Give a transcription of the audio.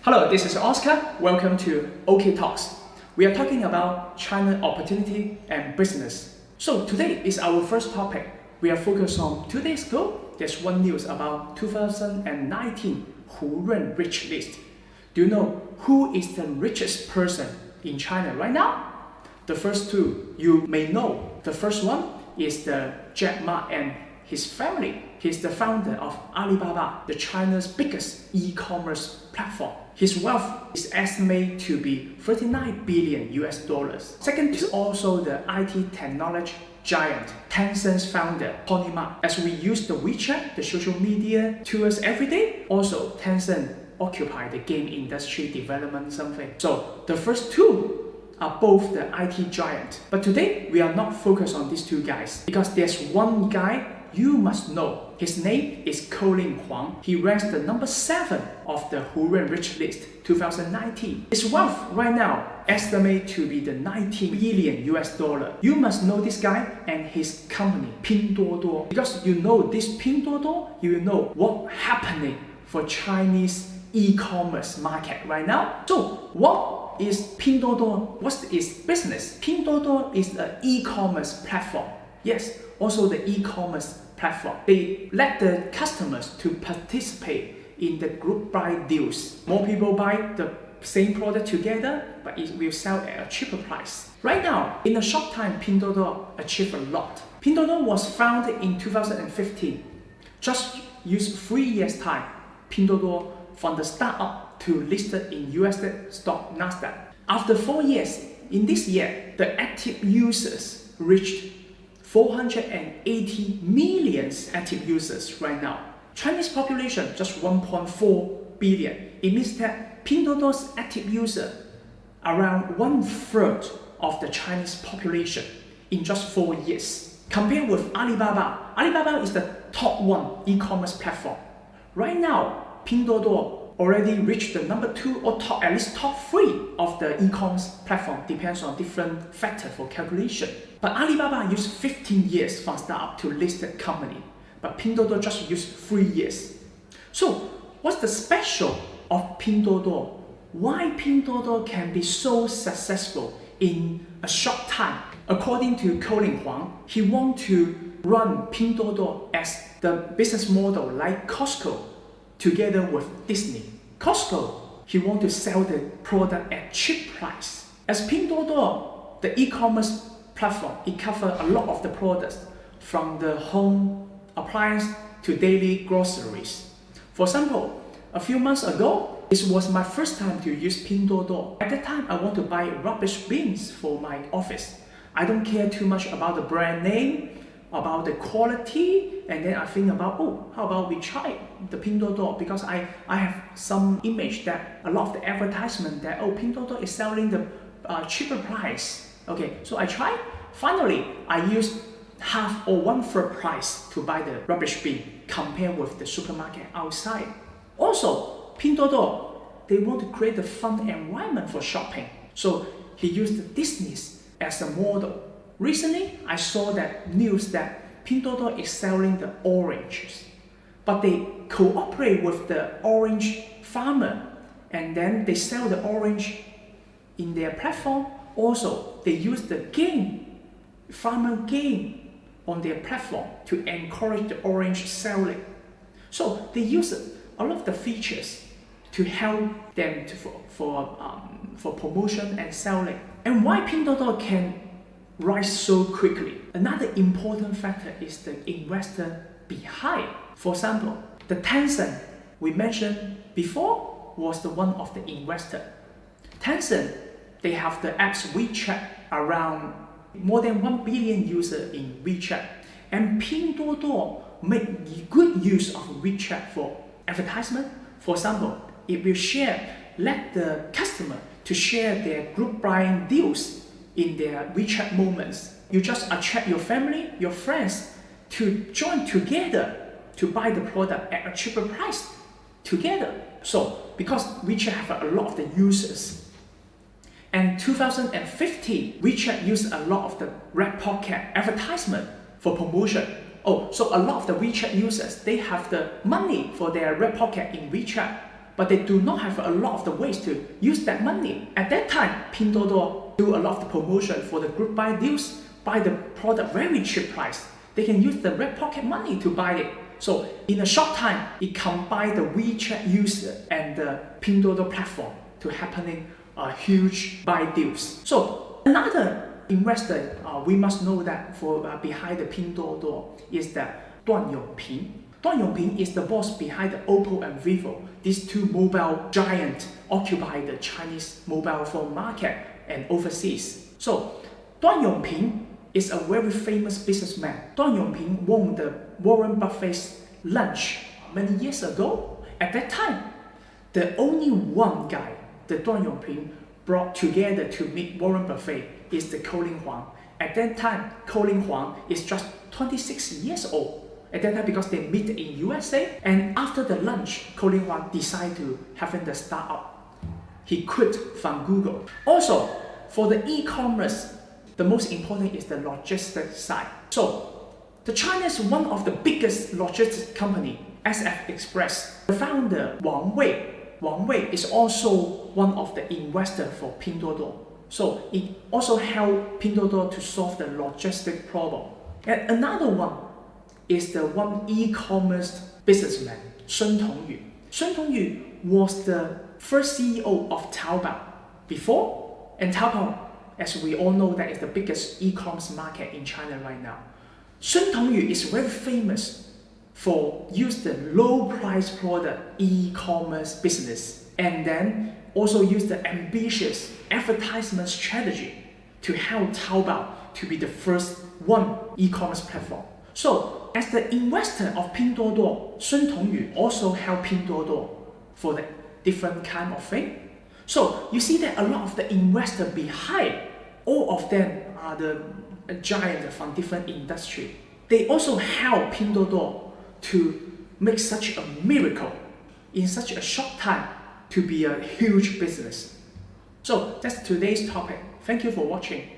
Hello, this is Oscar. Welcome to OK Talks. We are talking about China opportunity and business. So today is our first topic. We are focused on 2 days ago. There's one news about 2019 Hurun Rich List. Do you know who is the richest person in China right now? The first two you may know. The first one is the Jack Ma and his family. He's the founder of Alibaba, the China's biggest e-commerce platform. His wealth is estimated to be $39 billion. Second is also the IT technology giant, Tencent's founder, Tony Ma. As we use the WeChat, the social media tools every day, also Tencent occupy the game industry development something. So the first two are both the IT giant. But today we are not focused on these two guys because there's one guy you must know. His name is Colin Huang. He ranks the number 7 of the Hurun Rich List 2019. His wealth right now estimated to be the $19 billion. You must know this guy and his company, Pinduoduo. Because you know this Pinduoduo, you know what's happening for Chinese e-commerce market right now. So what is Pinduoduo? What's its business? Pinduoduo is an e-commerce platform. Yes, also the e-commerce platform. They let the customers to participate in the group buy deals. More people buy the same product together, but it will sell at a cheaper price. Right now, in a short time, Pinduoduo achieved a lot. Pinduoduo was founded in 2015. Just use 3 years time, Pinduoduo from the startup to listed in US stock Nasdaq. After 4 years, in this year, the active users reached 480 million active users right now. Chinese population just 1.4 billion. It means that Pinduoduo's active user around 1/3 of the Chinese population in just 4 years. Compared with Alibaba, Alibaba is the top 1 e-commerce platform. Right now, Pinduoduo already reached the number 2 or top, at least top 3 of the e-commerce platform, depends on different factor for calculation. But Alibaba used 15 years from startup to listed company, but Pinduoduo just used 3 years. So what's the special of Pinduoduo? Why Pinduoduo can be so successful in a short time? According to Colin Huang, he wants to run Pinduoduo as the business model like Costco together with Disney. Costco, he wants to sell the product at cheap price. As Pinduoduo, the e-commerce platform, it covers a lot of the products from the home appliance to daily groceries. For example, a few months ago, this was my first time to use Pinduoduo. At that time, I want to buy rubbish bins for my office. I don't care too much about the brand name, about the quality, and then I think about, how about we try the Pinduoduo, because I have some image that a lot of the advertisement that, Pinduoduo is selling the cheaper price. Okay, so I tried. Finally, I used half or 1/3 price to buy the rubbish bin compared with the supermarket outside. Also, Pinduoduo, they want to create a fun environment for shopping. So he used Disney as a model. Recently, I saw that news that Pinduoduo is selling the oranges, but they cooperate with the orange farmer, and then they sell the orange in their platform. Also, they use the farmer game on their platform to encourage the orange selling. So they use a lot of the features to help them for promotion and selling. And why Pinduoduo can rise so quickly? Another important factor is the investor behind. For example, the Tencent we mentioned before was the one of the investor. Tencent, they have the apps WeChat, around more than 1 billion users in WeChat. And Pinduoduo make good use of WeChat for advertisement. For example, it will let the customer to share their group buying deals in their WeChat moments. You just attract your family, your friends to join together to buy the product at a cheaper price together. So because WeChat have a lot of the users, and 2015, WeChat used a lot of the Red Pocket advertisement for promotion. So a lot of the WeChat users, they have the money for their Red Pocket in WeChat. but they do not have a lot of the ways to use that money. At that time, Pinduoduo do a lot of the promotion for the group buy deals, buy the product very cheap price. They can use the red pocket money to buy it. So in a short time, it combined the WeChat user and the Pinduoduo platform to happening huge buy deals. So another investor we must know that for behind the Pinduoduo is that Duan Yongping. Duan Yongping is the boss behind the Oppo and Vivo. These two mobile giants occupy the Chinese mobile phone market and overseas. So Duan Yongping is a very famous businessman. Duan Yongping won the Warren Buffett's lunch many years ago. At that time, the only one guy that Duan Yongping brought together to meet Warren Buffett is the Colin Huang. At that time, Colin Huang is just 26 years old. At that time, because they meet in USA, and after the lunch, Colin Huang decided to having the startup. He quit from Google. Also, for the e-commerce, the most important is the logistics side. So, the China is one of the biggest logistics company, SF Express. The founder Wang Wei is also one of the investors for Pinduoduo. So it also helped Pinduoduo to solve the logistic problem. And another one is the one e-commerce businessman, Sun Tongyu. Sun Tongyu was the first CEO of Taobao before, and Taobao, as we all know, that is the biggest e-commerce market in China right now. Sun Tongyu is very famous for use the low price product e-commerce business, and then also use the ambitious advertisement strategy to help Taobao to be the first one e-commerce platform. So as the investor of Pinduoduo, Sun Tongyu also helped Pinduoduo for the different kind of thing. So you see that a lot of the investors behind, all of them are the giants from different industry. They also help Pinduoduo to make such a miracle in such a short time to be a huge business. So that's today's topic. Thank you for watching.